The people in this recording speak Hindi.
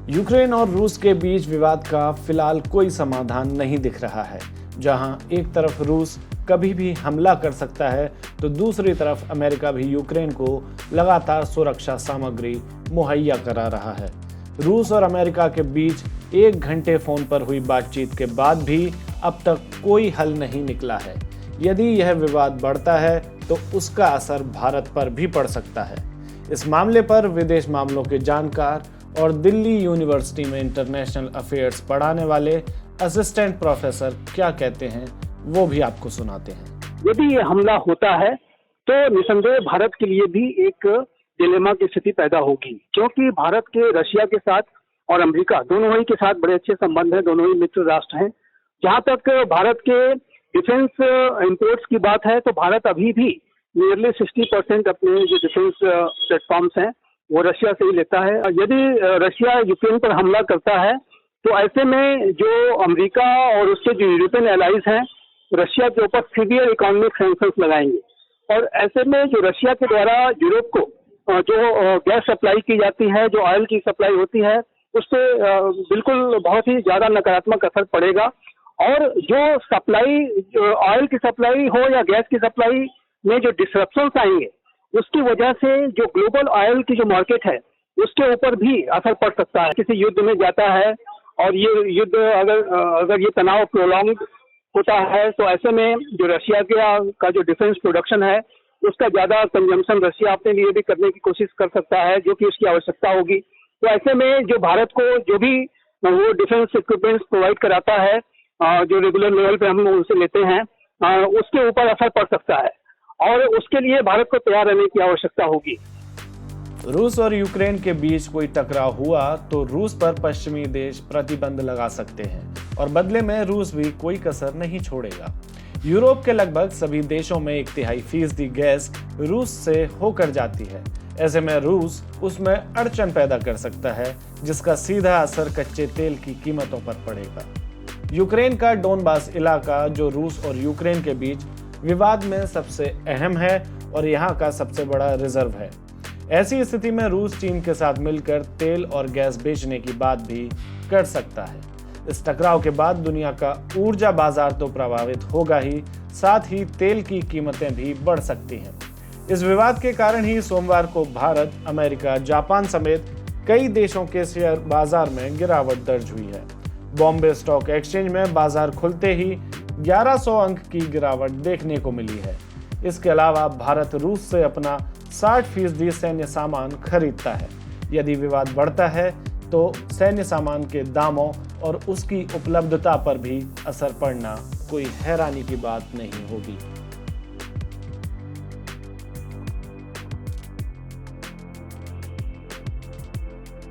यूक्रेन और रूस के बीच विवाद का फिलहाल कोई समाधान नहीं दिख रहा है। जहां एक तरफ रूस कभी भी हमला कर सकता है, तो दूसरी तरफ अमेरिका भी यूक्रेन को लगातार सुरक्षा सामग्री मुहैया करा रहा है। रूस और अमेरिका के बीच 1 घंटे फोन पर हुई बातचीत के बाद भी अब तक कोई हल नहीं निकला है। यदि यह विवाद बढ़ता है तो उसका असर भारत पर भी पड़ सकता है। इस मामले पर विदेश मामलों के जानकार और दिल्ली यूनिवर्सिटी में इंटरनेशनल अफेयर्स पढ़ाने वाले असिस्टेंट प्रोफेसर क्या कहते हैं, वो भी आपको सुनाते हैं। यदि ये हमला होता है तो निसंदेह भारत के लिए भी एक डिलेमा की स्थिति पैदा होगी, क्योंकि भारत के रशिया के साथ और अमेरिका दोनों ही के साथ बड़े अच्छे संबंध हैं, दोनों ही मित्र राष्ट्र हैं। जहां तक भारत के डिफेंस इंपोर्ट्स की बात है तो भारत अभी भी नियरली 60% अपने जो डिफेंस प्लेटफॉर्म्स हैं वो रशिया से ही लेता है। यदि रशिया यूक्रेन पर हमला करता है तो ऐसे में जो अमेरिका और उसके जो यूरोपियन एलाइज हैं रशिया के ऊपर सीवियर इकोनॉमिक सैंक्शंस लगाएंगे, और ऐसे में जो रशिया के द्वारा यूरोप को जो गैस सप्लाई की जाती है, जो ऑयल की सप्लाई होती है, उससे बिल्कुल बहुत ही ज्यादा नकारात्मक असर पड़ेगा। और जो सप्लाई ऑयल की सप्लाई हो या गैस की सप्लाई में जो डिसरप्शंस आएंगे उसकी वजह से जो ग्लोबल ऑयल की जो मार्केट है उसके ऊपर भी असर पड़ सकता है। किसी युद्ध में जाता है और ये युद्ध अगर ये तनाव प्रोलॉन्ग होता है तो ऐसे में जो रशिया का जो डिफेंस प्रोडक्शन है उसका ज्यादा कंजम्पशन रशिया अपने लिए भी करने की कोशिश कर सकता है, जो कि उसकी आवश्यकता होगी। तो ऐसे में जो भारत को जो भी वो डिफेंस इक्विपमेंट्स प्रोवाइड कराता है, जो रेगुलर लेवल पे हम उनसे लेते हैं, उसके ऊपर असर पड़ सकता है और उसके लिए भारत को तैयार रहने की आवश्यकता होगी। रूस और यूक्रेन के बीच कोई टकराव हुआ तो रूस पर पश्चिमी देश प्रतिबंध लगा सकते हैं और बदले में रूस भी कोई कसर नहीं छोड़ेगा। यूरोप के लगभग सभी देशों में 1/3% गैस रूस से होकर जाती है। ऐसे में रूस उसमें अड़चन पैदा कर सकता है, जिसका सीधा असर कच्चे तेल की कीमतों पर पड़ेगा। यूक्रेन का डोनबास इलाका जो रूस और यूक्रेन के बीच विवाद में सबसे अहम है और यहाँ का सबसे बड़ा रिजर्व है। ऐसी स्थिति में रूस चीन के साथ मिलकर तेल और गैस बेचने की बात भी कर सकता है। इस टकराव के बाद दुनिया का ऊर्जा बाजार तो प्रभावित होगा ही, साथ ही तेल की कीमतें भी बढ़ सकती हैं। इस विवाद के कारण ही सोमवार को भारत, अमेरिका, जापान समेत कई देशों के शेयर बाजार में गिरावट दर्ज हुई है। बॉम्बे स्टॉक एक्सचेंज में बाजार खुलते ही 1100 अंक की गिरावट देखने को मिली है। इसके अलावा भारत रूस से अपना 60% सैन्य सामान खरीदता है। यदि विवाद बढ़ता है तो सैन्य सामान के दामों और उसकी उपलब्धता पर भी असर पड़ना कोई हैरानी की बात नहीं होगी।